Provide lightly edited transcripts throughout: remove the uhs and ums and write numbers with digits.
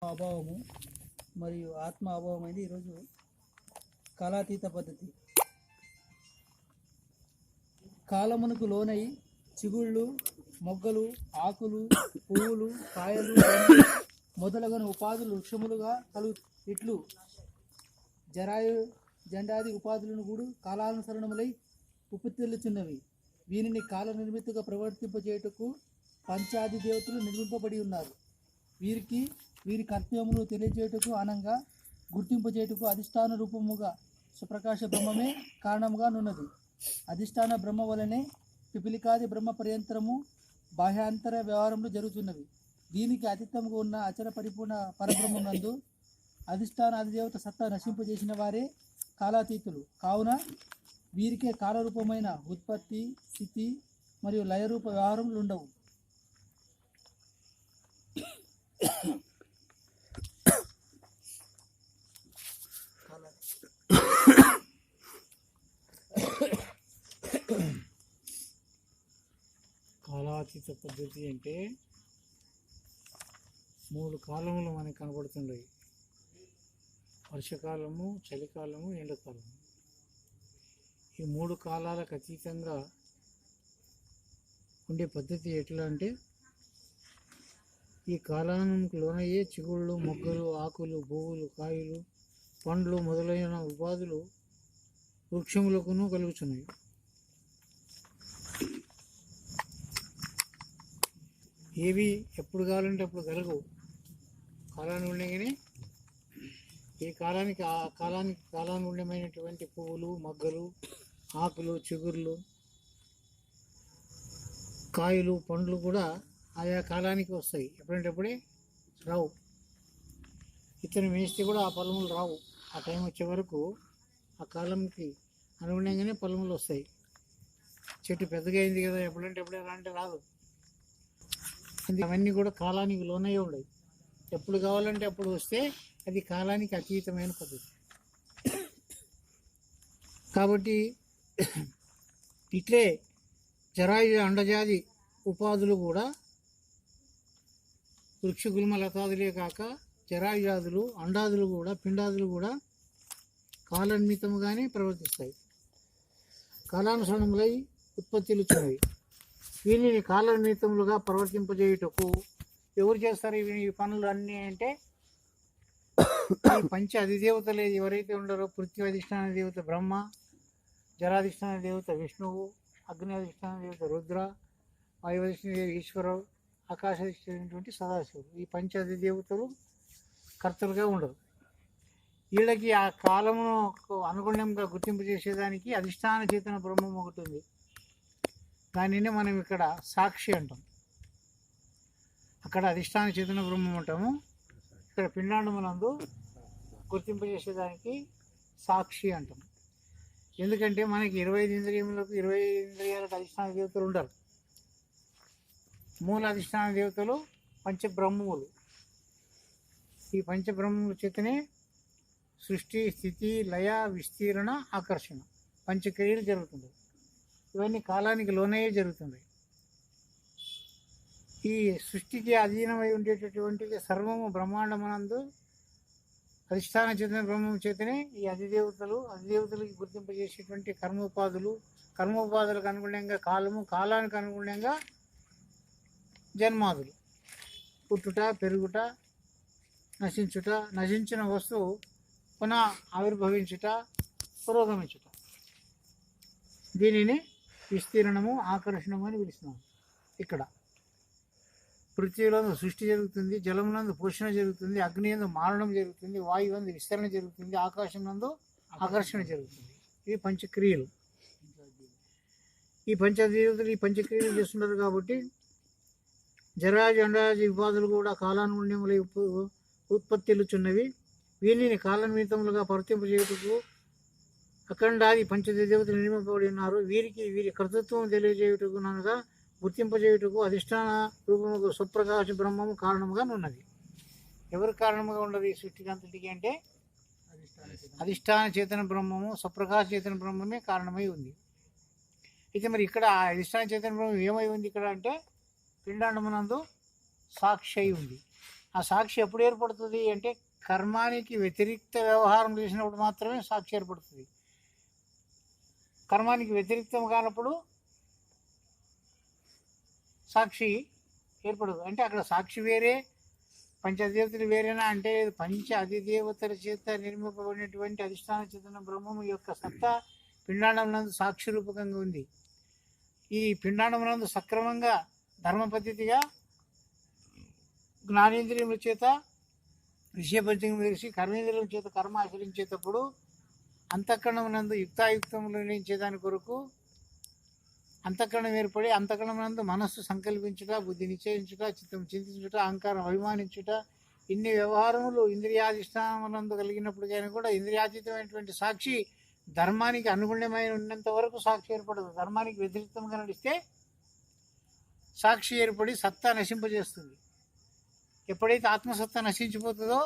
అభావము మరియు ఆత్మ అభావం అనేది ఈరోజు కాలాతీత పద్ధతి. కాలమునకు లోనై చిగుళ్ళు, మొగ్గలు, ఆకులు, పువ్వులు, కాయలు మొదలగున ఉపాధులు వృక్షములుగా ఇట్లు జరాయు జెండాది ఉపాధులను కూడా కాలానుసరణములై ఉపతిల్లుచున్నవి. వీనిని కాల నిర్మితిగా ప్రవర్తింపజేయుటకు పంచాది దేవతలు నిర్మింపబడి ఉన్నారు. వీరి కర్తవ్యమును తెలియజేయుటకు అనంగా గుర్తింపజేయుటకు అధిష్టాన రూపముగా సుప్రకాశ బ్రహ్మమే కారణముగా నున్నది. అధిష్టాన బ్రహ్మ వలనే పిపిలికాది బ్రహ్మ పర్యంతరము బాహ్యాంతర వ్యవహారములు జరుగుతున్నవి. దీనికి అతీతముగా ఉన్న అచల పరిపూర్ణ పరబ్రహ్మనందు అధిష్టాన అధిదేవత సత్తా నశింపజేసిన వారే కాలాతీతులు. కావున వీరికే కాలరూపమైన ఉత్పత్తి, స్థితి మరియు లయరూప వ్యవహారములు ఉండవు. కాలాతీత పద్ధతి అంటే 3 కాలములు మనకు కనబడుతుండయి: వర్షకాలము, చలికాలము, ఎండాకాలము. ఈ 3 కాలాలకు అతీతంగా ఉండే పద్ధతి ఎట్లా అంటే, ఈ కాలానికి లోనయ్యే చిగుళ్ళు, మొగ్గలు, ఆకులు, పువ్వులు, కాయలు, పండ్లు మొదలైన ఉపాధులు వృక్షములకును కలుగుతున్నాయి. ఏవి ఎప్పుడు కావాలంటే అప్పుడు కలగవు. కాలాన్ని ఉండగానే ఈ కాలానికి కాలానుగుణమైనటువంటి పువ్వులు, మొగ్గలు, ఆకులు, చిగుర్లు, కాయలు, పండ్లు కూడా ఆయా కాలానికి వస్తాయి. ఎప్పుడంటే అప్పుడే రావు. ఇతను వేస్తే కూడా ఆ ఫలములు రావు. ఆ టైం వచ్చే వరకు ఆ కాలంకి అనుగుణంగానే ఫలములు వస్తాయి. చెట్టు పెద్దగా అయింది కదా, ఎప్పుడంటే ఎప్పుడే అంటే రాదు. అవన్నీ కూడా కాలానికి లోనే ఉన్నాయి. ఎప్పుడు కావాలంటే అప్పుడు వస్తే అది కాలానికి అతీతమైన పద్ధతి. కాబట్టి ఇట్లే జరాయు అండజాతి ఉపాధులు కూడా వృక్షగుల్మ లతాదులే కాక జరాయుజాదులు, అండాదులు కూడా, పిండాదులు కూడా కాలనిమిత్తముగానే ప్రవర్తిస్తాయి. కాలానుసరణములై ఉత్పత్తిలుచున్నవి. వీటిని కాలనిమిత్తములుగా ప్రవర్తింపజేయుటకు ఎవరు చేస్తారు ఈ పనులు అన్నీ అంటే, ఈ పంచ అధిదేవతలు ఎవరైతే ఉన్నారో, పృథ్వీ అధిష్టాన దేవత బ్రహ్మ, జలాధిష్టాన దేవత విష్ణువు, అగ్ని అధిష్టాన దేవత రుద్ర, వాయు అధిష్టాన దేవత ఈశ్వరుడు, ఆకాశ అధిష్టానటువంటి సదాశివుడు. ఈ పంచ అధిదేవతలు కర్తలుగా ఉండరు. వీళ్ళకి ఆ కాలమును అనుగుణంగా గుర్తింపు చేసేదానికి అధిష్టాన చేతన బ్రహ్మం ఒకటి ఉంది. దానిని మనం ఇక్కడ సాక్షి అంటాం. అక్కడ అధిష్టాన చేతన బ్రహ్మం అంటాము. ఇక్కడ పిండాండమునందు గుర్తింపు చేసేదానికి సాక్షి అంటాం. ఎందుకంటే మనకి 25 ఇంద్రియములకు 25 ఇంద్రియాలకు అధిష్టాన దేవతలు ఉండరు. మూల అధిష్టాన దేవతలు పంచబ్రహ్మములు. ఈ పంచబ్రహ్మముల చేతనే సృష్టి, స్థితి, లయ, విస్తీరణ, ఆకర్షణ పంచక్రియలు జరుగుతుంది. ఇవన్నీ కాలానికి లోనే జరుగుతుంది. ఈ సృష్టికి అధీనమై ఉండేటటువంటిది సర్వము బ్రహ్మాండమనందు అధిష్టాన చేతన బ్రహ్మం చేతనే ఈ అధిదేవతలకి గుర్తింపజేసేటువంటి కర్మోపాధులకు అనుగుణంగా కాలము, కాలానికి అనుగుణంగా జన్మాదులు, పుట్టుట, పెరుగుట, నశించుట, నశించిన వస్తువు పునః ఆవిర్భవించుట, పురోగమించుట. దీనిని విస్తీర్ణము, ఆకర్షణము అని పిలుస్తున్నాము. ఇక్కడ పృథ్వీలందు సృష్టి జరుగుతుంది, జలమునందు పోషణ జరుగుతుంది, అగ్ని యందు మారణం జరుగుతుంది, వాయువందు విస్తరణ జరుగుతుంది, ఆకాశం నందు ఆకర్షణ జరుగుతుంది. ఇవి పంచక్రియలు. ఈ పంచదేవతలు ఈ పంచక్రియలు చేస్తున్నారు. కాబట్టి జరాజు అండాజు ఉపాధులు కూడా కాలానుగుణ్యములై ఉత్పత్తిలుచున్నవి. వీరిని కాలనిమిత్తములుగా ప్రవర్తింపజేయుటకు అఖండాది పంచదేవతలు నిర్మింపబడి ఉన్నారు. వీరి కర్తృత్వం తెలియజేయుటకు అనగా గుర్తింపజేయుటకు అధిష్టాన రూపముకు స్వప్రకాశ బ్రహ్మము కారణముగా ఉన్నది. ఎవరు కారణముగా ఉండదు ఈ సృష్టికి అంతటికి అంటే, అధిష్టాన చేతన బ్రహ్మము, స్వప్రకాశ చేతన బ్రహ్మమే కారణమై ఉంది. అయితే మరి ఇక్కడ అధిష్టాన చేతన బ్రహ్మం ఏమై ఉంది ఇక్కడ అంటే, పిండాండమునందు సాక్షి అయి ఉంది. ఆ సాక్షి ఎప్పుడు ఏర్పడుతుంది అంటే కర్మానికి వ్యతిరిక్త వ్యవహారం చేసినప్పుడు మాత్రమే సాక్షి ఏర్పడుతుంది. కర్మానికి వ్యతిరిక్తం కానప్పుడు సాక్షి ఏర్పడదు. అంటే అక్కడ సాక్షి వేరే, పంచ అధిదేవతలు వేరేనా అంటే పంచ అధిదేవతల చేత నిర్మింపబడినటువంటి అధిష్టాన చేతన బ్రహ్మము యొక్క సత్తా పిండాండమునందు సాక్షి రూపకంగా ఉంది. ఈ పిండాండమునందు సక్రమంగా ధర్మ పద్ధతిగా జ్ఞానేంద్రియముల చేత విషయపంచకం తెలిసి కర్మేంద్రియం చేత కర్మ ఆచరించేటప్పుడు అంతఃకరణమునందు యుక్తాయుక్తములు నిర్ణయించేదాని కొరకు అంతఃకరణం ఏర్పడి అంతఃకరణమునందు మనస్సు సంకల్పించుట, బుద్ధి నిశ్చయించుట, చిత్తం చింతించుట, అహంకారం అభిమానించుట, ఇన్ని వ్యవహారములు ఇంద్రియాధిష్టానమునందు కలిగినప్పుడు కానీ కూడా ఇంద్రియాతీతమైనటువంటి సాక్షి ధర్మానికి అనుగుణ్యమైన ఉన్నంత వరకు సాక్షి ఏర్పడదు. ధర్మానికి వ్యతిరేకంగా నడిస్తే సాక్షి ఏర్పడి సత్తా నశింపజేస్తుంది. ఎప్పుడైతే ఆత్మసత్తా నశించిపోతుందో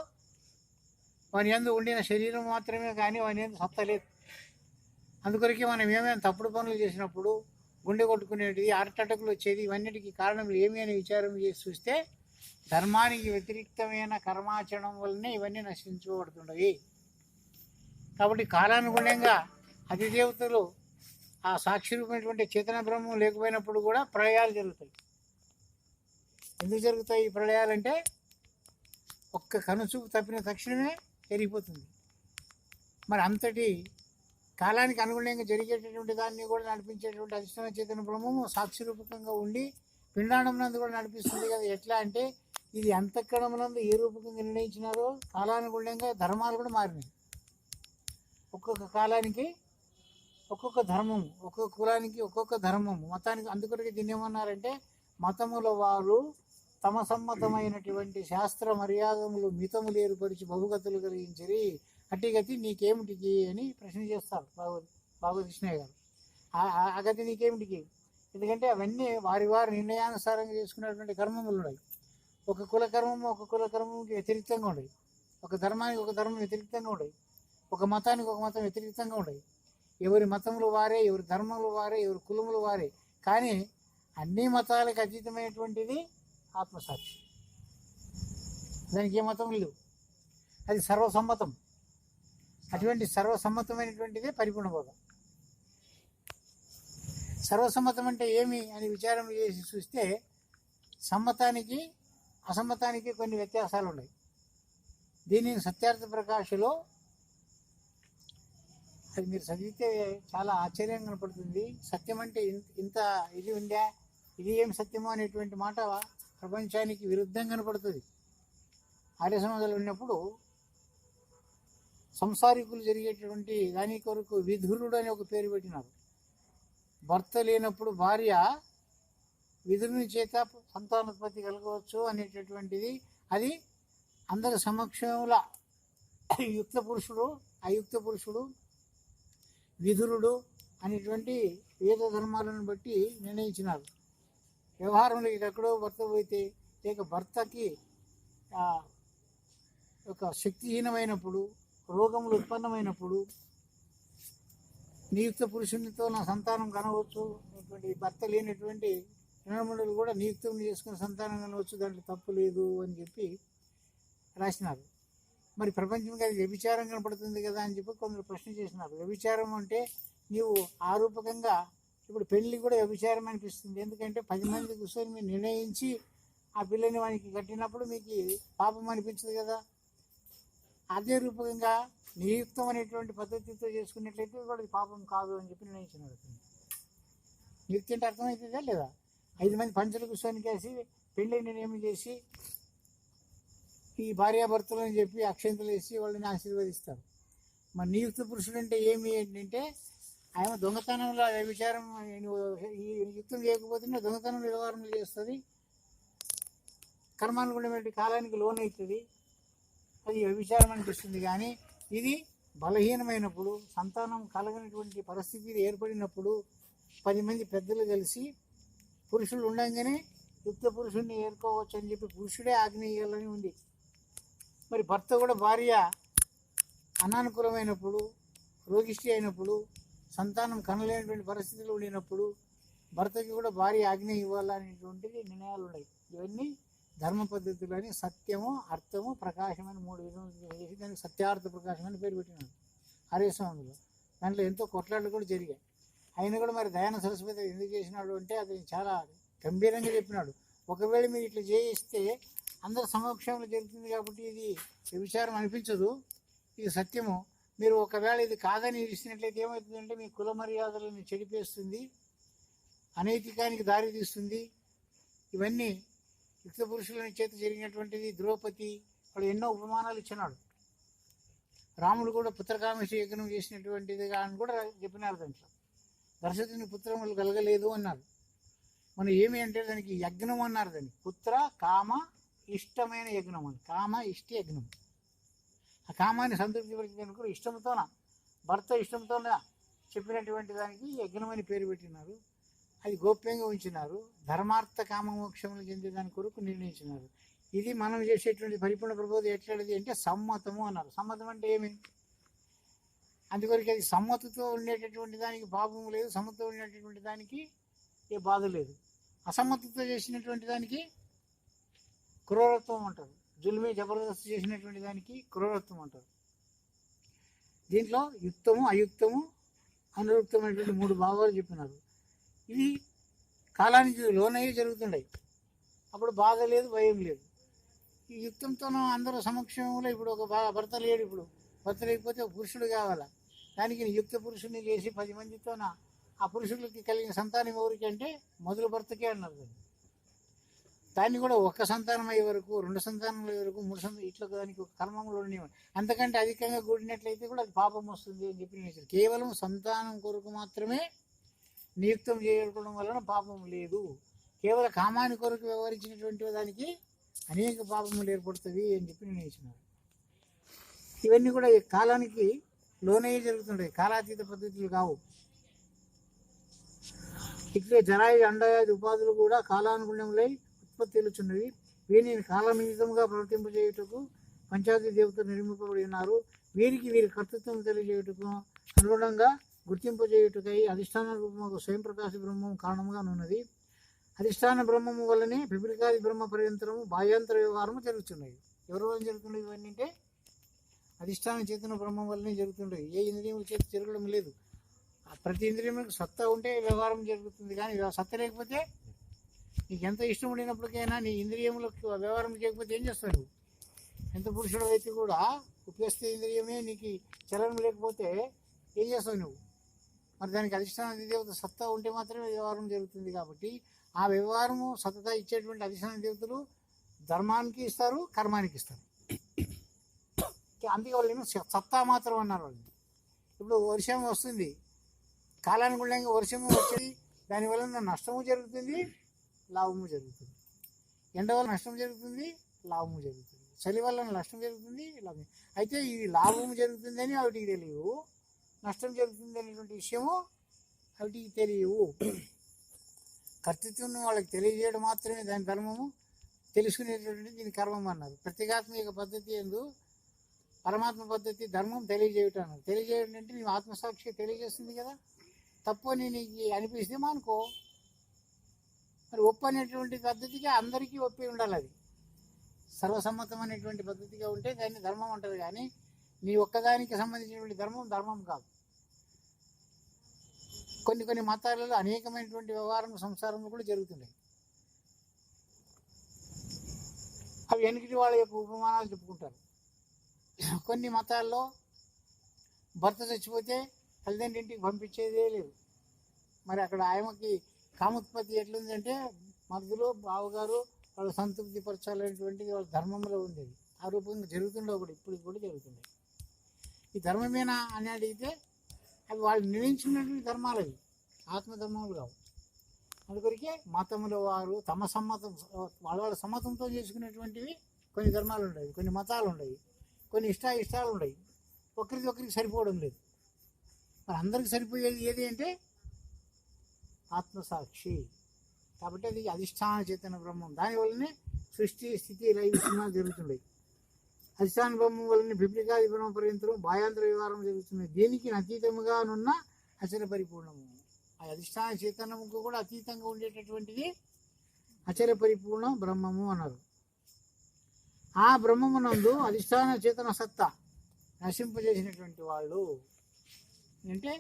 వాని యందు ఉండిన శరీరం మాత్రమే కానీ వాని యందు సత్తా లేదు. అందుకొరకే మనం ఏమైనా తప్పుడు పనులు చేసినప్పుడు గుండె కొట్టుకునేది, హార్ట్ వచ్చేది, ఇవన్నిటికీ కారణం ఏమి అని విచారం చేసి చూస్తే ధర్మానికి వ్యతిరిక్తమైన కర్మాచరణం వల్లనే ఇవన్నీ నశించుకోబడుతుండవి. కాబట్టి కాలానుగుణంగా అధిదేవతలు ఆ సాక్షి రూపమైనటువంటి చేతన బ్రహ్మం లేకపోయినప్పుడు కూడా ప్రళయాలు జరుగుతాయి. ఎందుకు జరుగుతాయి ఈ ప్రళయాలంటే ఒక్క కనుచూపు తప్పిన తక్షణమే జరిగిపోతుంది. మరి అంతటి కాలానికి అనుగుణంగా జరిగేటటువంటి దాన్ని కూడా నడిపించేటువంటి అధిష్టాన చేతన బ్రహ్మము సాక్షి రూపకంగా ఉండి పిండాండమునందు కూడా నడిపిస్తుంది కదా. ఎట్లా అంటే ఇది అంతఃకరణమునందు ఏ రూపకంగా నిర్ణయించినారో కాలానుగుణంగా ధర్మాలు కూడా మారినాయి. ఒక్కొక్క కాలానికి ఒక్కొక్క ధర్మము, ఒక్కొక్క కులానికి ఒక్కొక్క ధర్మము, మతానికి. అందుకొరకు దీన్ని ఏమన్నారంటే మతముల వారు తమ సమ్మతమైనటువంటి శాస్త్ర మర్యాదములు మితములు ఏర్పరిచి బహుగతులు కలిగించరి, అట్టిగతి నీకేమిటికి అని ప్రశ్న చేస్తారు భాగవతకృష్ణయ్య గారు. ఆ గతి నీకేమిటికి? ఎందుకంటే అవన్నీ వారి వారి నిర్ణయానుసారంగా చేసుకున్నటువంటి కర్మములు ఉన్నాయి. ఒక కుల కర్మము ఒక కుల కర్మముకి వ్యతిరేక్తంగా ఉన్నాయి, ఒక ధర్మానికి ఒక ధర్మం వ్యతిరేక్తంగా ఉన్నాయి, ఒక మతానికి ఒక మతం వ్యతిరేక్తంగా ఉన్నాయి. ఎవరి మతములు వారే, ఎవరి ధర్మములు వారే, ఎవరి కులములు వారే. కానీ అన్ని మతాలకు అతీతమైనటువంటిది ఆత్మసాక్షి. దానికి ఏ మతం లేవు, అది సర్వసమ్మతం. అటువంటి సర్వసమ్మతమైనటువంటిదే పరిపూర్ణ బోధ. సర్వసమ్మతం అంటే ఏమి అని విచారం చేసి చూస్తే సమ్మతానికి అసమ్మతానికి కొన్ని వ్యత్యాసాలు ఉన్నాయి. దీనిని సత్యార్థ ప్రకాశలో అది మీరు చదివితే చాలా ఆశ్చర్యంగా కనపడుతుంది. సత్యం అంటే ఇంత ఇది ఉందా, ఇది ఏం సత్యమో అనేటువంటి మాట ప్రపంచానికి విరుద్ధంగా కనపడుతుంది. ఆర్య సమాజంలో ఉన్నప్పుడు సంసారికులు జరిగేటటువంటి దాని కొరకు విధురుడు అని ఒక పేరు పెట్టినారు. భర్త లేనప్పుడు భార్య విధుని చేత సంతానోత్పత్తి కలగవచ్చు అనేటటువంటిది. అది అందరి సమక్షంలో యుక్త పురుషుడు, అయుక్త పురుషుడు, విధురుడు అనేటువంటి వేద ధర్మాలను బట్టి నిర్ణయించినారు. వ్యవహారంలో ఎక్కడో భర్త పోతే లేక భర్తకి ఒక శక్తిహీనమైనప్పుడు, రోగములు ఉత్పన్నమైనప్పుడు నియుక్త పురుషునితో నా సంతానం కనవచ్చు అనేటువంటి భర్త లేనటువంటి జనమండలు కూడా నియుక్తం చేసుకుని సంతానం కనవచ్చు, దాంట్లో తప్పు లేదు అని చెప్పి రాసినారు. మరి ప్రపంచంగా అది వ్యభిచారం కనపడుతుంది కదా అని చెప్పి కొందరు ప్రశ్న చేసినారు. వ్యభిచారం అంటే నీవు ఆరూపకంగా ఇప్పుడు పెళ్లి కూడా వ్యభిచారం అనిపిస్తుంది. ఎందుకంటే 10 మంది కూర్చొని మీరు నిర్ణయించి ఆ పిల్లని వానికి కట్టినప్పుడు మీకు పాపం అనిపించదు కదా. అదే రూపకంగా నియుక్తం అనేటువంటి పద్ధతితో చేసుకున్నట్లయితే కూడా పాపం కాదు అని చెప్పి నిర్ణయించినారు. నియుక్తి అంటే అర్థమవుతుందా లేదా? 5 మంది పంచులు కూర్చొని కేసి పెళ్ళిని నియమం చేసి ఈ భార్యాభర్తలు అని చెప్పి అక్షంతలు వేసి వాళ్ళని ఆశీర్వదిస్తారు. మరి నియుక్త పురుషుడు అంటే ఏమి ఏంటంటే ఆయన దొంగతనంలో వ్యభిచారం ఈ యుక్తం చేయకపోతే దొంగతనం వ్యవహారం చేస్తుంది, కర్మానుగుణమైన కాలానికి లోన్ అవుతుంది, అది వ్యభిచారం అనిపిస్తుంది. కానీ ఇది బలహీనమైనప్పుడు, సంతానం కలగనటువంటి పరిస్థితి ఏర్పడినప్పుడు 10 మంది పెద్దలు కలిసి పురుషులు ఉండగానే యుక్త పురుషుడిని ఏర్కోవచ్చు అని చెప్పి పురుషుడే ఆజ్ఞ ఇవ్వాలని ఉంది. మరి భర్త కూడా భార్య అనానుకూలమైనప్పుడు, రోగిష్టి అయినప్పుడు, సంతానం కనలేనటువంటి పరిస్థితులు ఉండినప్పుడు భర్తకి కూడా భార్య ఆజ్ఞ ఇవ్వాలనేటువంటిది నిర్ణయాలు ఉన్నాయి. ఇవన్నీ ధర్మ పద్ధతులు అని సత్యము, అర్థము, ప్రకాశం అని 3 విధములు చేసి దానికి సత్యార్థ ప్రకాశం అని పేరు పెట్టినాడు ఆర్యస్వామిలో. దాంట్లో ఎంతో కొట్లాట్లు కూడా జరిగాయి. ఆయన కూడా మరి దయానంద సరస్వతి ఎందుకు చేసినాడు అంటే అది చాలా గంభీరంగా చెప్పినాడు. ఒకవేళ మీరు ఇట్లా చేయిస్తే అందరి సమక్షంలో జరుగుతుంది కాబట్టి ఇది విచారం అనిపించదు, ఇది సత్యము. మీరు ఒకవేళ ఇది కాదని ఇచ్చినట్లయితే ఏమవుతుందంటే మీ కుల మర్యాదలను చెడిపేస్తుంది, అనైతికానికి దారి తీస్తుంది. ఇవన్నీ యుక్త పురుషుల చేత జరిగినటువంటిది. ద్రౌపది వాడు ఎన్నో ఉపమానాలు ఇచ్చినాడు. రాముడు కూడా పుత్రకామేశ యజ్ఞం చేసినటువంటిదిగా అని కూడా చెప్పినారు. దాంట్లో దశరథుని పుత్రములు కలగలేదు అన్నారు. మనం ఏమి అంటే దానికి యజ్ఞం అన్నారు. దాన్ని పుత్ర కామ ఇష్టమైన యజ్ఞం అని, కామ ఇష్ట యజ్ఞం. ఆ కామాన్ని సంతృప్తి పరిచేందుకు కూడా ఇష్టంతోన, భర్త ఇష్టంతోన చెప్పినటువంటి దానికి యజ్ఞం అని పేరు పెట్టినారు. అది గోప్యంగా ఉంచినారు. ధర్మార్థ కామ మోక్షములు చెందేదాని కొరకు నిర్ణయించినారు. ఇది మనం చేసేటువంటి పరిపూర్ణ ప్రబోధం ఎట్లాంటిది అంటే సమ్మతము అన్నారు. సమ్మతం అంటే ఏమి? అందుకొరకు అది సమ్మతితో ఉండేటటువంటి దానికి పాపము లేదు, సమ్మతితో ఉండేటటువంటి దానికి ఏ బాధ లేదు. అసమ్మతితో చేసినటువంటి దానికి క్రూరత్వం అంటారు. జుల్మి జబర్దస్తు చేసినటువంటి దానికి క్రూరత్వం అంటారు. దీంట్లో యుక్తము, అయుక్తము, అనుయుక్తమైనటువంటి 3 భాగాలు చెప్పినారు. ఇవి కాలానికి లోనయ్యే జరుగుతున్నాయి. అప్పుడు బాధ లేదు, భయం లేదు. ఈ యుక్తంతోనూ అందరూ సమక్షంలో ఇప్పుడు ఒక భర్త లేడు, ఇప్పుడు భర్త లేకపోతే ఒక పురుషుడు కావాలా, దానికి యుక్త పురుషుని చేసి 10 మందితోన ఆ పురుషులకి కలిగిన సంతానం ఎవరికి అంటే మొదలు భర్తకే అన్నారు. దాన్ని కూడా 1 సంతానం అయ్యే వరకు, 2 సంతానం అయ్యే వరకు, 3 సంతానం ఇట్లా దానికి ఒక కర్మంలో ఉండేవాడు. అంతకంటే అధికంగా కూడినట్లయితే కూడా అది పాపం వస్తుంది అని చెప్పి కేవలం సంతానం కొరకు మాత్రమే నియుక్తం చేయడం వలన పాపం లేదు. కేవలం కామాని కొరకు వ్యవహరించినటువంటి దానికి అనేక పాపములు ఏర్పడుతుంది అని చెప్పి నిర్ణయించినారు. ఇవన్నీ కూడా ఈ కాలానికి లోనే జరుగుతుంటాయి, కాలాతీత పద్ధతులు కావు. ఇట్లే జరాయి అండాయాది ఉపాధులు కూడా కాలానుగుణములై ఉత్పత్తి తెలుచున్నవి. వీరిని కాలనిమితంగా ప్రవర్తింపజేయుటకు పంచాయతీ దేవతలు నిర్మింపబడి ఉన్నారు. వీరికి వీరి కర్తృత్వం తెలియజేయుటకు అనుగుణంగా గుర్తింపజేయుటకై అధిష్టాన రూపము స్వయం ప్రకాశ బ్రహ్మం కారణంగా ఉన్నది. అధిష్టాన బ్రహ్మము వల్లనే పిపిలికాది బ్రహ్మ పర్యంతరము బాహ్యాంతర వ్యవహారము జరుగుతున్నాయి. ఎవరి వల్ల జరుగుతున్నాయి ఇవన్నీ అంటే అధిష్టాన చేతన బ్రహ్మం వల్లనే జరుగుతుంటాయి. ఏ ఇంద్రియముల చేత జరగడం లేదు. ప్రతి ఇంద్రియములకు సత్తా ఉంటే వ్యవహారం జరుగుతుంది, కానీ సత్తా లేకపోతే నీకు ఎంత ఇష్టం ఉండినప్పటికైనా నీ ఇంద్రియములకు వ్యవహారం చేయకపోతే ఏం చేస్తావు నువ్వు? ఎంత పురుషుడు అయితే కూడా ఉపయోగిస్తే ఇంద్రియమే నీకు చలనం లేకపోతే ఏం చేస్తావు నువ్వు? మరి దానికి అధిష్టాన దేవత సత్తా ఉంటే మాత్రమే వ్యవహారం జరుగుతుంది. కాబట్టి ఆ వ్యవహారము సత్తా ఇచ్చేటువంటి అధిష్టాన దేవతలు ధర్మానికి ఇస్తారు, కర్మానికి ఇస్తారు. అందుకే వాళ్ళు సత్తా మాత్రం అన్నారు వాళ్ళు. ఇప్పుడు వర్షం వస్తుంది, కాలానుగుణంగా వర్షము వచ్చేది, దానివల్ల నష్టము జరుగుతుంది, లాభము జరుగుతుంది. ఎండ వల్ల నష్టం జరుగుతుంది, లాభము జరుగుతుంది. చలి వల్ల నష్టం జరుగుతుంది, లాభం. అయితే ఇది లాభము జరుగుతుందని వాటికి తెలియవు, నష్టం జరుగుతుంది అనేటువంటి విషయము వాటికి తెలియవు. కర్తృత్వం వాళ్ళకి తెలియజేయడం మాత్రమే దాని ధర్మము, తెలుసుకునేటటువంటి దీని కర్మం అన్నారు. ప్రత్యేగాత్మిక పద్ధతి ఎందు పరమాత్మ పద్ధతి ధర్మం తెలియజేయటం అన్నారు. తెలియజేయడం అంటే నీ ఆత్మసాక్షి తెలియజేస్తుంది కదా. తప్పు నేను అనిపిస్తే మానుకో. మరి ఒప్పు అనేటువంటి పద్ధతిగా అందరికీ ఒప్పి ఉండాలి. అది సర్వసమ్మతం అనేటువంటి పద్ధతిగా ఉంటే దాన్ని ధర్మం అంటారు. కానీ నీ ఒక్కదానికి సంబంధించినటువంటి ధర్మం కాదు. కొన్ని మతాలలో అనేకమైనటువంటి వ్యవహారం సంసారంలో కూడా జరుగుతున్నాయి. అవి వెనకటి వాళ్ళ యొక్క ఉపమానాలు చెప్పుకుంటారు. కొన్ని మతాల్లో భర్త చచ్చిపోతే తల్లిదండ్రింటికి పంపించేదే లేదు. మరి అక్కడ ఆయనకి కామోత్పత్తి ఎట్లుందంటే మరుదులు బావగారు వాళ్ళు సంతృప్తి పరచాలనేటువంటిది వాళ్ళ ధర్మంలో ఉండేది. ఆ రూపంగా జరుగుతుండే కూడా ఇప్పుడు కూడా జరుగుతుంది. ఈ ధర్మమేనా అని అడిగితే అవి వాళ్ళు నిర్ణయించుకున్నటువంటి ధర్మాలు, అవి ఆత్మధర్మములు కావు. అందుకొరికే మతముల వారు తమ సమ్మతం వాళ్ళ సమ్మతంతో చేసుకునేటువంటివి కొన్ని ధర్మాలు ఉన్నాయి, కొన్ని మతాలు ఉన్నాయి, కొన్ని ఇష్టాలు ఉన్నాయి. ఒకరికి సరిపోవడం లేదు. మరి అందరికి సరిపోయేది ఏది అంటే ఆత్మసాక్షి. కాబట్టి అది అధిష్టాన చేతన బ్రహ్మం. దానివల్లనే సృష్టి స్థితి లయ విషయాలు జరుగుతున్నాయి. అధిష్టాన బ్రహ్మం వల్లనే పిపిలికాది బ్రహ్మ పర్యంతరం బాహ్యాంతర వ్యవహారం జరుగుతున్నాయి. దీనికి అతీతముగానున్న అచల పరిపూర్ణము. ఆ అధిష్టాన చేతనముకు కూడా అతీతంగా ఉండేటటువంటిది అచల పరిపూర్ణ బ్రహ్మము అన్నారు. ఆ బ్రహ్మమునందు అధిష్టాన చేతన సత్తా నశింపజేసినటువంటి వాళ్ళు అంటే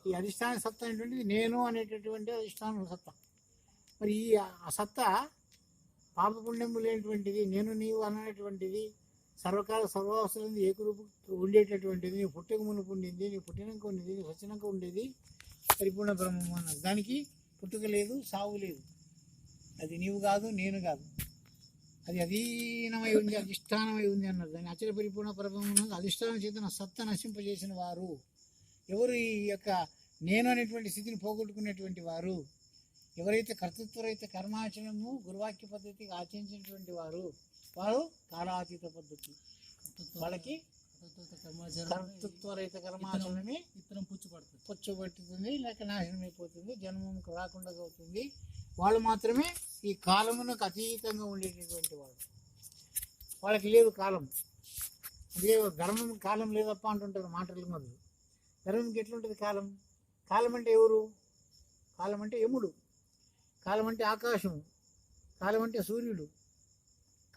ఈ అధిష్టాన సత్తా అనేటువంటిది నేను అనేటటువంటి అధిష్టాన సత్తా. మరి ఈ ఆ సత్తా పాపపుణ్యము లేనటువంటిది, నేను నీవు అనేటువంటిది, సర్వకాల సర్వావసరం ఏకరూపు ఉండేటటువంటిది, నీ పుట్టక మునుపు ఉండింది, నీ పుట్టినాక ఉండేది, నీ సచ్చినాక ఉండేది పరిపూర్ణ బ్రహ్మము అన్నది. దానికి పుట్టుక లేదు, సావు లేదు. అది నీవు కాదు, నేను కాదు, అది అధీనమై ఉంది, అధిష్టానమై ఉంది అన్నారు. దాని అచల పరిపూర్ణ పరబ్రహ్మము అధిష్టానం చేత సత్త నశింపజేసిన వారు ఎవరు? ఈ యొక్క నేను అనేటువంటి స్థితిని పోగొట్టుకునేటువంటి వారు ఎవరైతే కర్తృత్వరైతే కర్మాచరణము గురువాక్య పద్ధతికి ఆచరించినటువంటి వారు కాలాతీత పద్ధతి. వాళ్ళకి కర్తృత్వరైతే కర్మాచరణమే ఇతరం పుచ్చుపట్టుతుంది, లేక నాశనం అయిపోతుంది, జన్మముకు రాకుండా అవుతుంది. వాళ్ళు మాత్రమే ఈ కాలమునకు అతీతంగా ఉండేటటువంటి వాళ్ళు. వాళ్ళకి లేదు కాలం. అదే ధర్మం కాలం లేదప్ప అంటుంటారు మాటలు మొదలు. ధర్మంకి ఎట్లుంటుంది కాలం? కాలం అంటే ఎవరు? కాలం అంటే యముడు, కాలం అంటే ఆకాశము, కాలం అంటే సూర్యుడు,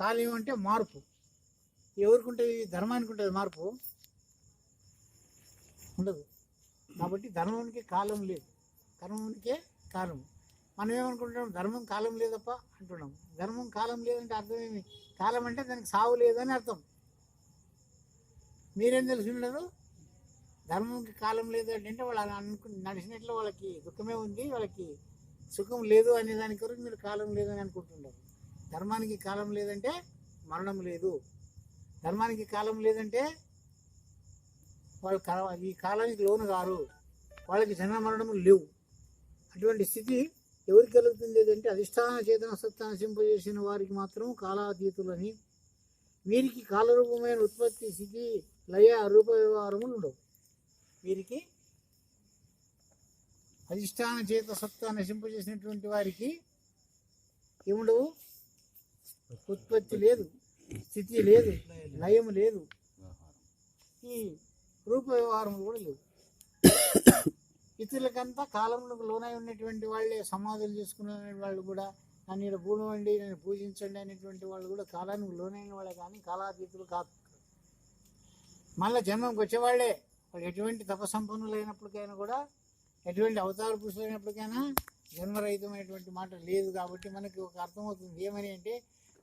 కాలం అంటే మార్పు. ఎవరికి ఉంటుంది? ధర్మానికి ఉంటుంది మార్పు ఉండదు. కాబట్టి ధర్మానికి కాలం లేదు, కర్మానికే కాలం. మనం ఏమనుకుంటున్నాం? ధర్మం కాలం లేదప్ప అంటున్నాం. ధర్మం కాలం లేదంటే అర్థం ఏమి? కాలం అంటే దానికి సావు లేదని అర్థం. మీరేం తెలుసుకున్నారు? ధర్మంకి కాలం లేదు అంటే వాళ్ళు నడిచినట్లు వాళ్ళకి దుఃఖమే ఉంది, వాళ్ళకి సుఖం లేదు అనే దాని కొరకు మీరు కాలం లేదని అనుకుంటున్నారు. ధర్మానికి కాలం లేదంటే మరణం లేదు, ధర్మానికి కాలం లేదంటే వాళ్ళు ఈ కాలానికి లోను గారు, వాళ్ళకి జన్మ మరణములు లేవు. అటువంటి స్థితి ఎవరికి కలుగుతుంది అంటే అధిష్టాన చేతన సత్తా నశింపజేసిన వారికి మాత్రం కాలాతీతులని. వీరికి కాలరూపమైన ఉత్పత్తి, స్థితి, లయ, రూప వ్యవహారములు ఉండవు. వీరికి అధిష్టాన చేత సత్తా నశింపజేసినటువంటి వారికి ఏముండవు? ఉత్పత్తి లేదు, స్థితి లేదు, లయము లేదు, ఈ రూప వ్యవహారములు కూడా లేవు. ఇతరులకంతా కాలములకు లోనై ఉన్నటువంటి వాళ్ళే సమాధులు చేసుకునే వాళ్ళు కూడా, నన్ను ఇక్కడ పూనవండి, నన్ను పూజించండి అనేటువంటి వాళ్ళు కూడా కాలానికి లోనైన వాళ్ళే, కానీ కాలాతీతులు కాదు. మళ్ళీ జన్మకు వచ్చేవాళ్లే. వాళ్ళు ఎటువంటి తపసంపన్నులు అయినప్పటికైనా కూడా, ఎటువంటి అవతార పురుషులైనప్పటికైనా జన్మరహితమైనటువంటి మాట లేదు. కాబట్టి మనకి ఒక అర్థమవుతుంది ఏమని అంటే,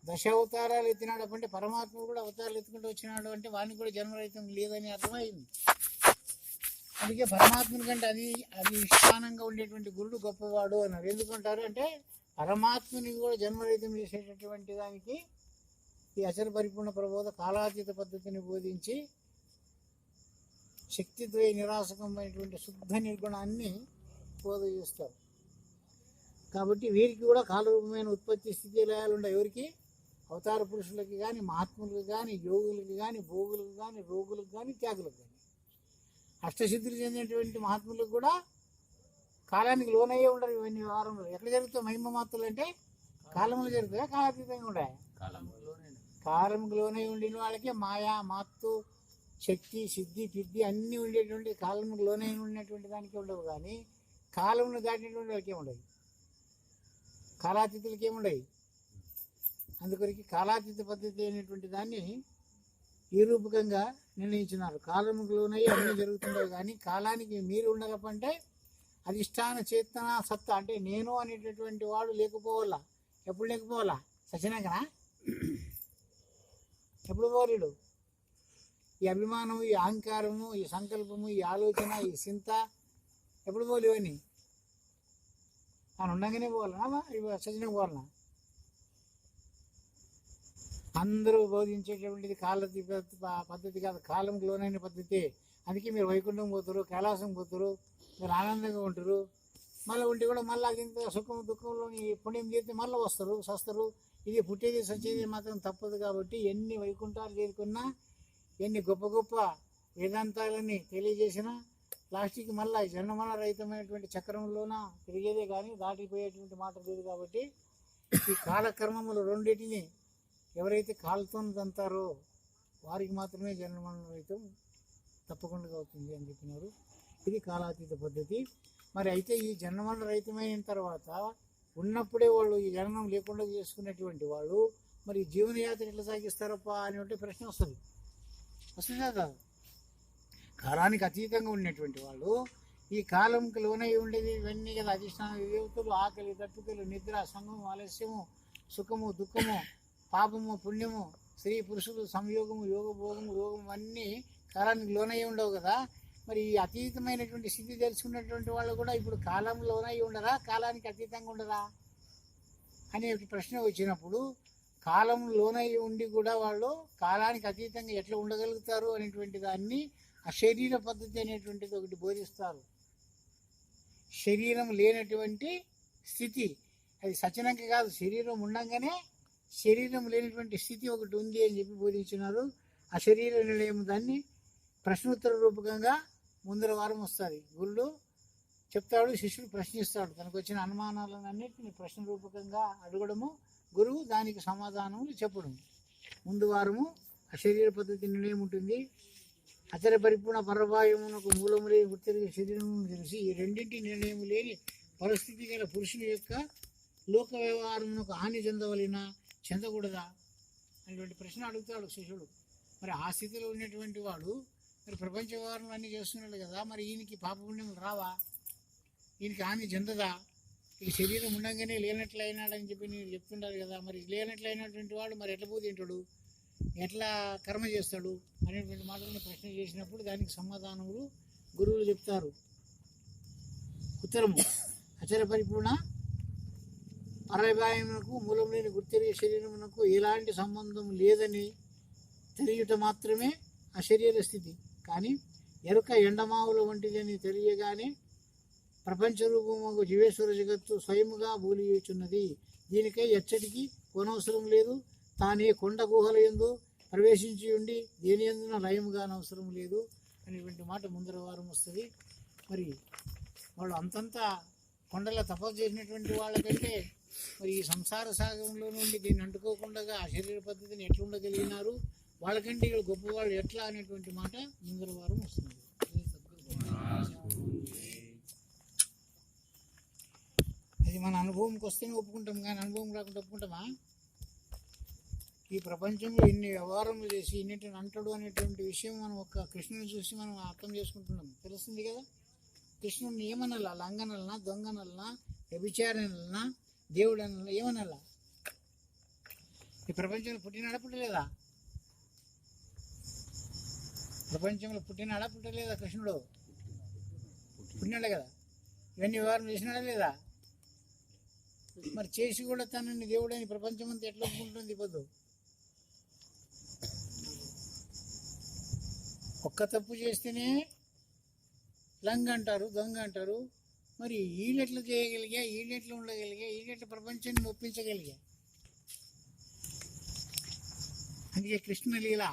దశ అవతారాలు ఎత్తినాడు అంటే పరమాత్మ కూడా అవతారాలు ఎత్తుకుంటూ వచ్చినాడు అంటే వానికి కూడా జన్మరహితం లేదని అర్థమైంది. అందుకే పరమాత్మని కంటే అధిష్టానంగా ఉండేటువంటి గురుడు గొప్పవాడు అన్నారు. ఎందుకంటారు అంటే పరమాత్మని కూడా జన్మరహితం చేసేటటువంటి దానికి ఈ అచల పరిపూర్ణ ప్రబోధ కాలాతీత పద్ధతిని బోధించి శక్తిద్వయ నిరాశకమైనటువంటి శుద్ధ నిర్గుణాన్ని బోధ చేస్తారు. కాబట్టి వీరికి కూడా కాలరూపమైన ఉత్పత్తి, స్థితి, లయాలు ఉండవు. ఎవరికి? అవతార పురుషులకి కానీ, మహాత్ములకు కానీ, యోగులకు కానీ, భోగులకు కానీ, రోగులకు కానీ, త్యాగులకు కానీ. అష్టసిద్ధులు చెందినటువంటి మహాత్ములకు కూడా కాలానికి లోనయ్యే ఉండరు. ఇవన్నీ వ్యవహారంలో ఎక్కడ జరుగుతాయి? మహిమ మాత్రులు అంటే కాలంలో జరుగుతాయా, కాలాతీతంగా ఉంటాయి? కాలంకి లోనై ఉండిన వాళ్ళకి మాయా, మాత్తు, శక్తి, సిద్ధి, పిద్ధి అన్నీ ఉండేటువంటి కాలంకి లోనై ఉన్నటువంటి దానికి ఉండవు. కానీ కాలంలో దాటినటువంటి వాళ్ళకి ఏముండవు, కాలాతీతులకి ఏముండవు. అందుకొరికి కాలాతీత పద్ధతి అనేటువంటి దాన్ని ఈ రూపకంగా నిర్ణయించినారు. కాలంకి లోనై అన్నీ జరుగుతుండవు, కానీ కాలానికి మీరు ఉండకపోతే అధిష్టాన చేతన సత్తా అంటే నేను అనేటటువంటి వాడు లేకపోవాలా. ఎప్పుడు లేకపోవాలా? సచినాకనా? ఎప్పుడు పోలేడు? ఈ అభిమానం, ఈ అహంకారము, ఈ సంకల్పము, ఈ ఆలోచన, ఈ చింత ఎప్పుడు పోలేవని ఆయన ఉండగానే పోవాలనా? సచినకు పోవాలనా? అందరూ బోధించేటటువంటిది కాలాతీత పద్ధతి కాదు, కాలంకి లోనైన పద్ధతి. అందుకే మీరు వైకుంఠం పోతారు, కైలాసం పోతారు, మీరు ఆనందంగా ఉంటారు. మళ్ళీ ఉంటే కూడా మళ్ళీ అది సుఖం దుఃఖంలోని పుణ్యం చేస్తే మళ్ళీ వస్తారు, సస్తారు. ఇది పుట్టేది సచ్చేది మాత్రం తప్పదు. కాబట్టి ఎన్ని వైకుంఠాలు చేరుకున్నా, ఎన్ని గొప్ప గొప్ప వేదాంతాలని తెలియజేసినా లాస్ట్కి మళ్ళీ జన్మమరణ రహితమైనటువంటి చక్రంలోన తిరిగేదే కానీ దాటిపోయేటువంటి మాట లేదు. కాబట్టి ఈ కాలకర్మములు రెండింటిని ఎవరైతే కాలుతో తంతారో వారికి మాత్రమే జన్మమరణ రహితం తప్పకుండా అవుతుంది అని చెప్పినారు. ఇది కాలాతీత పద్ధతి. మరి అయితే ఈ జన్మమరణ రహితమైన తర్వాత ఉన్నప్పుడే వాళ్ళు ఈ జన్మం లేకుండా చేసుకున్నటువంటి వాళ్ళు మరి జీవనయాత్ర ఎట్లా సాగిస్తారప్పా అనేటువంటి ప్రశ్న వస్తుందా కాదు? కాలానికి అతీతంగా ఉన్నటువంటి వాళ్ళు ఈ కాలంకి లోనై ఉండేది ఇవన్నీ కదా, అధిష్టాన వివేకులు, ఆకలి, తప్పికలు, నిద్ర, సంగము, ఆలస్యము, సుఖము, దుఃఖము, పాపము, పుణ్యము, స్త్రీ పురుషులు, సంయోగము, యోగభోగము, రోగము అన్నీ కాలానికి లోనై ఉండవు కదా. మరి ఈ అతీతమైనటువంటి స్థితి తెలుసుకున్నటువంటి వాళ్ళు కూడా ఇప్పుడు కాలంలోనై ఉండరా, కాలానికి అతీతంగా ఉండరా అనే ప్రశ్న వచ్చినప్పుడు కాలంలోనై ఉండి కూడా వాళ్ళు కాలానికి అతీతంగా ఎట్లా ఉండగలుగుతారు అనేటువంటి దాన్ని ఆ శరీర పద్ధతి అనేటువంటిది ఒకటి బోధిస్తారు. శరీరం లేనటువంటి స్థితి, అది సచనంక కాదు, శరీరం ఉండంగానే శరీరం లేనటువంటి స్థితి ఒకటి ఉంది అని చెప్పి బోధించినారు. ఆ శరీర నిలయం దాన్ని ప్రశ్నోత్తర రూపకంగా ముందర వారం వస్తుంది. గురుడు చెప్తాడు, శిష్యుడు ప్రశ్నిస్తాడు. తనకు వచ్చిన అనుమానాలన్నింటినీ ప్రశ్న రూపకంగా అడగడము, గురువు దానికి సమాధానములు చెప్పడం. ముందు వారము ఆ శరీర పద్ధతి నిర్ణయం ఉంటుంది. అచర పరిపూర్ణ పరవాయువునకు మూలము లేని గుర్తెరిగే శరీరము తెలిసి ఈ రెండింటి నిర్ణయం లేని పరిస్థితి గల పురుషుని యొక్క లోక వ్యవహారమునకు హాని చెందకూడదా అనేటువంటి ప్రశ్న అడుగుతాడు శిష్యుడు. మరి ఆ స్థితిలో ఉన్నటువంటి వాడు మరి ప్రపంచ వ్యవహారం అన్నీ చేస్తున్నాడు కదా, మరి ఈయనకి పాపపుణ్యములు రావా, ఈయనకి హాని చెందదా? ఈ శరీరం ఉండగానే లేనట్లయినాడని చెప్పి నేను చెప్తుంటారు కదా, మరి లేనట్లయినటువంటి వాడు మరి ఎట్లా పోతుంటాడు, ఎట్లా కర్మ చేస్తాడు అనేటువంటి మాటలను ప్రశ్న చేసినప్పుడు దానికి సమాధానములు గురువులు చెప్తారు. ఉత్తరము, అచర పరిపూర్ణ పరవాయువునకు మూలం లేని గుర్తెరిగే శరీరమునకు ఎలాంటి సంబంధం లేదని తెలియట మాత్రమే అశరీర స్థితి. కానీ ఎరుక ఎండమావుల వంటిదని తెలియగానే ప్రపంచ రూపము జీవేశ్వర జగత్తు స్వయముగా బూలియుచున్నది. దీనికై ఎచ్చటికి కొనవసరం లేదు. తానే కొండ గుహల యందు ప్రవేశించి ఉండి దేని ఎందున లయముగా అవసరం లేదు అనేటువంటి మాట ముందర వారం వస్తుంది. మరి వాళ్ళు అంతంతా కొండల తపస్సు చేసినటువంటి వాళ్ళకంటే మరి ఈ సంసార సాగంలో నుండి దీన్ని అంటుకోకుండా ఆ శరీర పద్ధతిని ఎట్లా ఉండగలిగినారు, వాళ్ళకంటే ఇక్కడ గొప్పవాళ్ళు ఎట్లా అనేటువంటి మాట ముందర వారం వస్తుంది. అది మన అనుభవంకి వస్తేనే ఒప్పుకుంటాం, కానీ అనుభవం రాకుండా ఒప్పుకుంటామా? ఈ ప్రపంచంలో ఇన్ని వ్యవహారములు చేసి ఇన్నింటిని అంటాడు అనేటువంటి విషయం మనం ఒక కృష్ణుని చూసి మనం అర్థం చేసుకుంటున్నాం, తెలుస్తుంది కదా. కృష్ణుడిని ఏమనాలా, లంగనల్నా, దొంగనల్నా, వ్యభిచారనల్నా, దేవుడు అన్న ఏమనాలా? ఈ ప్రపంచంలో పుట్టినాడా పుట్టలేదా? ప్రపంచంలో పుట్టినాడా పుట్టలేదా? కృష్ణుడు పుట్టినాడే కదా. ఇవన్నీ వ్యవహారం చేసినాడా లేదా? మరి చేసి కూడా తనని దేవుడు అని ప్రపంచం అంతా ఎట్లా ఒప్పుకుంటుంది? పొద్దు ఒక్క తప్పు చేస్తేనే లంగ అంటారు, దొంగ అంటారు. మరి వీళ్ళెట్లా చేయగలిగా, వీళ్ళెట్లా ఉండగలిగా, వీళ్ళెట్లా ప్రపంచాన్ని ఒప్పించగలిగా? అందుకే కృష్ణ లీల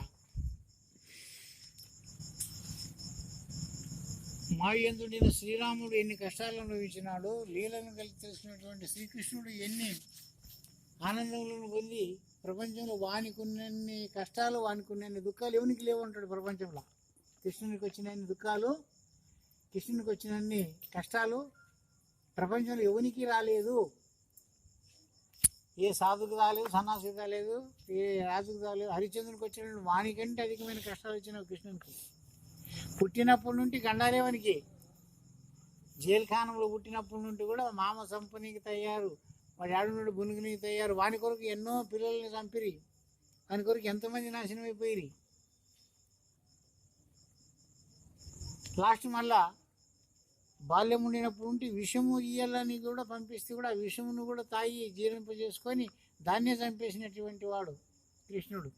మాయందుండిన శ్రీరాముడు ఎన్ని కష్టాలు అనుభవించినాడో, లీలను కలిసి తెలిసినటువంటి శ్రీకృష్ణుడు ఎన్ని ఆనందములను పొంది ప్రపంచంలో వానికున్నన్ని కష్టాలు, వానికున్నన్ని దుఃఖాలు ఎవరికి లేవు అంటాడు. ప్రపంచంలో కృష్ణునికి వచ్చినన్ని దుఃఖాలు, కృష్ణునికి వచ్చినన్ని కష్టాలు ప్రపంచంలో ఎవరికి రాలేదు. ఏ సాధుకు రాలేదు, సన్నాసికి రాలేదు, ఏ రాజుకు రాలేదు. హరిశ్చంద్రునికి వచ్చిన వానికంటే అధికమైన కష్టాలు వచ్చినావు కృష్ణునికి. పుట్టినప్పటి నుండి గండారేవానికి జైలు ఖానంలో పుట్టినప్పటి నుండి కూడా మామ సంపనీకి తయారు, వాడి ఆడు నుండి బునుగునికి తయారు. వాని కొరకు ఎన్నో పిల్లల్ని చంపిరి, వాని కొరకు ఎంతమంది నాశనం అయిపోయిరి. లాస్ట్ మళ్ళా బాల్యం ఉండినప్పుడు ఉంటే విషము ఇయ్యాలని కూడా పంపిస్తే కూడా ఆ విషమును కూడా తాగి జీర్ణింపజేసుకొని దాన్నే చంపేసినటువంటి వాడు కృష్ణుడు.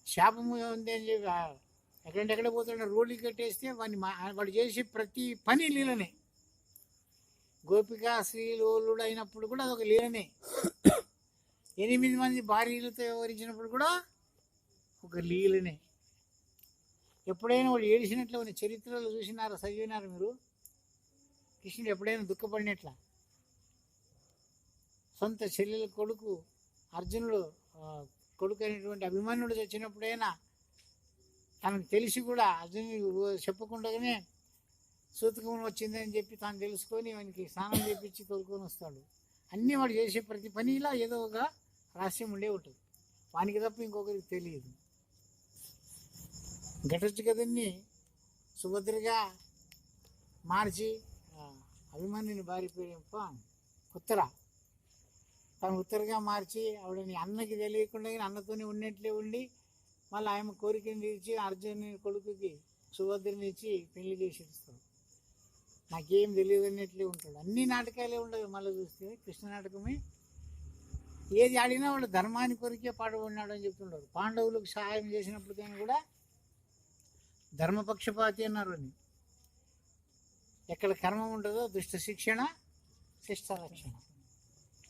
శాపము ఉంది అని చెప్పి ఎక్కడంటే పోతాడు, రోడ్లు కట్టేస్తే వాడు చేసే ప్రతి పని లీలనే. గోపికా శ్రీలోలుడు అయినప్పుడు కూడా అదొక లీలనే. 8 మంది భార్యలతో వ్యవహరించినప్పుడు కూడా ఒక లీలనే. ఎప్పుడైనా వాడు ఏడిసినట్లు ఉన్న చరిత్రలో చూసినారా, చదివినారు మీరు? కృష్ణుడు ఎప్పుడైనా దుఃఖపడినట్లా? సొంత చెల్లెల కొడుకు అర్జునుడు కొడుకు అయినటువంటి అభిమన్యుడు చచ్చినప్పుడైనా తనకు తెలిసి కూడా అర్జునుడు చెప్పకుండానే సూతకం వచ్చిందని చెప్పి తాను తెలుసుకొని వానికి స్నానం చేపించి తోలుకొని వస్తాడు. అన్నీ వాడు చేసే ప్రతి పనిలా ఏదో ఒక రహస్యం ఉండే ఉంటుంది. వానికి తప్ప ఇంకొకరికి తెలియదు. ఘటోత్కచుని సుభద్రగా మార్చి అభిమన్యుని భార్య పేరు ఉత్తర, తను ఉత్తరగా మార్చి ఆవిడని అన్నకి తెలియకుండా అన్నతోనే ఉన్నట్లే ఉండి మళ్ళీ ఆమె కోరికని తీర్చి అర్జునుని కొడుకుకి సుభద్రని ఇచ్చి పెళ్లి చేసి ఇస్తాడు. నాకేం తెలియదు అన్నట్లే ఉంటాడు. అన్ని నాటకాలే ఉండవు. మళ్ళీ చూస్తే కృష్ణ నాటకమే. ఏది ఆడినా వాడు ధర్మాన్ని కొరికే పాడుపడినాడు అని చెప్తుంటారు. పాండవులకు సహాయం చేసినప్పటికైనా కూడా ధర్మపక్షపాతి అన్నారు అని. ఎక్కడ కర్మం ఉంటుందో దుష్ట శిక్షణ, శిష్ట రక్షణ.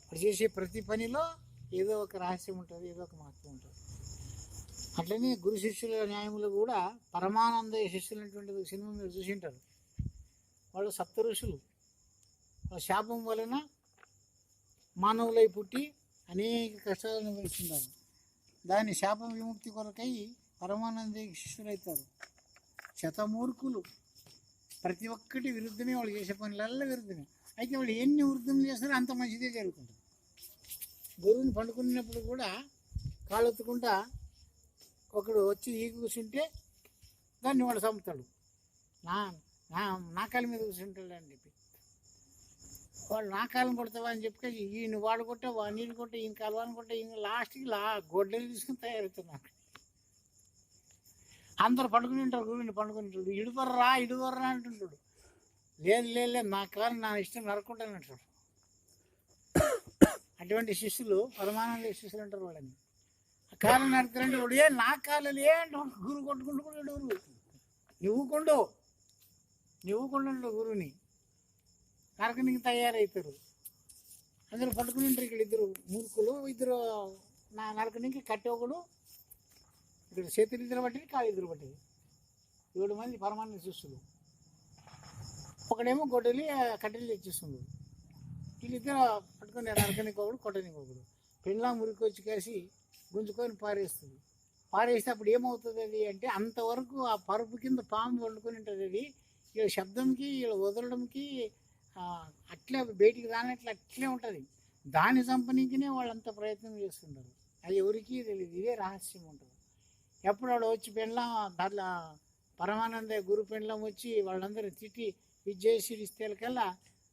ఇప్పుడు చేసే ప్రతి పనిలో ఏదో ఒక రహస్యం ఉంటుంది, ఏదో ఒక మహత్వం ఉంటుంది. అట్లనే గురు శిష్యుల న్యాయములు కూడా పరమానంద శిష్యులు అనేటువంటి సినిమా మీరు చూసింటారు. వాళ్ళు సప్త ఋషులు. వాళ్ళ శాపం వలన మానవులై పుట్టి అనేక కష్టాలను అనుభవిస్తున్నారు. దాని శాపం విముక్తి కొరకై పరమానంద శిష్యులు అవుతారు. శతమూర్ఖులు. ప్రతి ఒక్కటి విరుద్ధమే. వాళ్ళు చేసే పనులల్లో విరుద్ధమే. అయితే వాళ్ళు ఎన్ని వృద్ధులు చేస్తారో అంత మంచిదే జరుగుతుంది. గురువుని పండుకున్నప్పుడు కూడా కాళ్ళెత్తుకుంటా ఒకడు వచ్చి ఈ కూర్చుంటే దాన్ని వాడు చంపుతాడు. నా కాళ్ళ మీద కూర్చుంటాడు అని చెప్పి వాళ్ళు నా కాలం కొడతావా అని చెప్పి ఈయన వాడు కొట్టే నీళ్ళు కొట్టే ఈయన కలవాలని కొట్టే ఈయన లాస్ట్కి గొడ్డలు తీసుకుని తయారవుతున్నాడు. అందరు పండుకుని ఉంటారు. గురువుని పండుకుని ఉంటాడు. ఇడువర్రా అంటుంటాడు. లేదు నా కాలం నా ఇష్టం నరుక్కుంటాను అంటాడు. అటువంటి శిష్యులు పరమానంద శిష్యులు అంటారు వాళ్ళని. ఆ కాలం నరుకుతారంటే వాడు నా కాలు అంటాడు. గురువు కొట్టుకుంటున్నాడు. నువ్వు కొండు గురువుని నరకనికి తయారవుతారు. అందరూ పట్టుకుని ఉంటారు. ఇక్కడ ఇద్దరు మూర్ఖులు, ఇద్దరు నా నరకనికి కట్టె ఒకడు, ఇక్కడ చేతులు ఇద్దరు పట్టేది, కాళ్ళు ఇద్దరు పట్టేది. 7 మంది పరమానంద శిష్యులు. ఒకడేమో గొడ్డలి కట్టెలు తెచ్చిస్తుంది. వీళ్ళిద్దరు పట్టుకుని నరకనికి ఒకడు, కొట్టనికి ఒకడు. పెళ్ళా మురికి వచ్చి కాసి గుంజుకొని పారేస్తుంది. పారేస్తే అప్పుడు ఏమవుతుంది అది అంటే అంతవరకు ఆ పరుపు కింద పాము వండుకొని ఉంటుంది. అది వీళ్ళ శబ్దంకి వీళ్ళ వదలడంకి అట్లే బయటికి రానట్లు అట్లే ఉంటుంది. దాన్ని చంపనీకినే వాళ్ళంత ప్రయత్నం చేస్తుంటారు. అది ఎవరికీ తెలియదు. ఇదే రహస్యం ఉంటుంది. ఎప్పుడు వాడు వచ్చి పెళ్ళాం దాంట్లో పరమానంద గురు పెళ్ళం వచ్చి వాళ్ళందరూ తిట్టి ఇది చేసి ఇస్తేకల్లా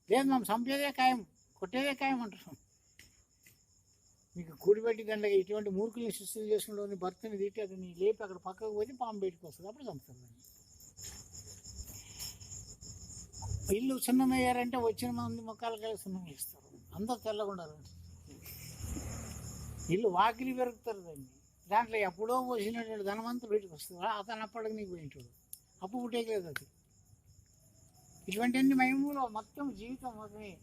లేదు మనం చంపేదే ఖాయం, కొట్టేదే ఖాయం అంటారు. మీకు కూడిపెట్టి దండగా ఇటువంటి మూర్ఖుల్ని శిష్యులు చేసుకుంటే భర్తని తిట్టి అతన్ని లేపి అక్కడ పక్కకు పోతే పాము బయటకు వస్తుంది. అప్పుడు చంపుతారు. ఇల్లు సున్నమయ్యారంటే వచ్చిన మంది మొక్కలు కలిసి సున్నం చేస్తారు. అందరు తెల్లగా ఉండాలి. ఇల్లు వాకిలి పెరుగుతారు. దాంట్లో ఎప్పుడో పోసినటువంటి ధనవంతుడు బయటకు వస్తుంది. అతను అప్పటికి నీకు పోయింటాడు. అప్పు పుట్టేయలేదు అది. ఇటువంటివన్నీ మహిమలో మొత్తం జీవితం మొత్తమే.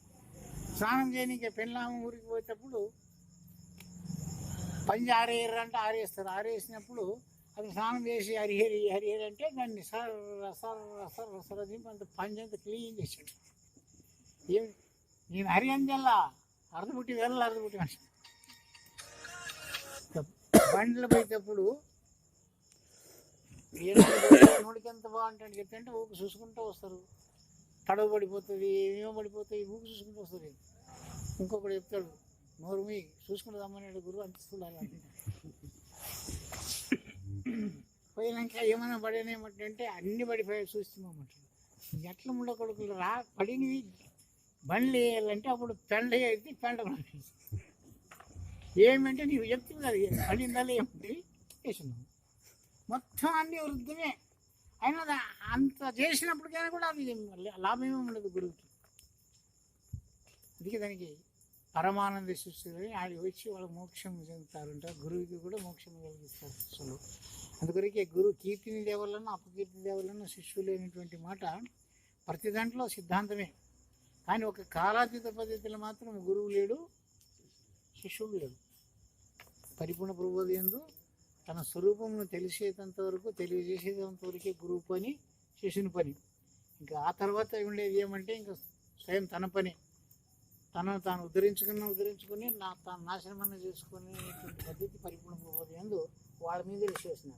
స్నానం చేయడానికి పెళ్ళాము ఊరికి పోయేటప్పుడు పంజి ఆరేయరంటే ఆరేస్తారు. ఆరేసినప్పుడు అది స్నానం చేసి హరిహరి అంటే దాన్ని సర అంత పంజి అంతా క్లీన్ చేసాడు. ఏం నేను హరి అంజల్లా అర్ధపుట్టి అర్ధపుట్టి అంటే బండ్లు పోయేటప్పుడు నోడికి ఎంత బాగుంటాడు చెప్తే ఊకు చూసుకుంటూ వస్తారు. తడవ పడిపోతుంది, ఏమేమో పడిపోతాయి, ఊకు చూసుకుంటూ వస్తుంది. ఇంకొకటి చెప్తాడు నోరు మీ చూసుకుంటూ రమ్మన్నాడు గురువు అనిపిస్తున్నాడు. పోయినాక ఏమైనా పడేనేమంటే అన్ని పడిపోయి చూస్తున్నామంటాడు. ఎట్లా ఉండ కొడుకులు పడినవి బండ్లు వేయాలంటే అప్పుడు పెండ అయితే పెండ ఏమంటే నీవు చెప్తుంది అది పడిందాలో ఏమంటే వేసినావు. మొత్తం అన్ని వృద్ధమే. అయినా అంత చేసినప్పటికైనా కూడా అది లాభమేమీ ఉండదు గురువుకి. అందుకే దానికి పరమానంద శిష్యులని ఆడి వచ్చి వాళ్ళు మోక్షం చెందుతారంట. గురువుకి కూడా మోక్షం కలిగిస్తారు శిష్యులు. అందుకొరకే గురువు కీర్తిని దేవాలన్నా అపకీర్తిని దేవాలన్నా శిష్యులు అనేటువంటి మాట ప్రతి దాంట్లో సిద్ధాంతమే. కానీ ఒక కాలాతీత పద్ధతిలో మాత్రం గురువు లేడు, శిష్యుడు లేడు. పరిపూర్ణ ప్రబోధయందు తన స్వరూపమును తెలిసేంత వరకు తెలియజేసేంత వరకే గురువు పని, శిష్యుని పని. ఇంకా ఆ తర్వాత ఉండేది ఏమంటే ఇంకా స్వయం తన పని. తనను తాను ఉద్ధరించుకుని తాను నాశనమన్న చేసుకునేటువంటి పద్ధతి పరిపూర్ణ ప్రబోధయందు వాళ్ళ మీద విశ్లేషణ.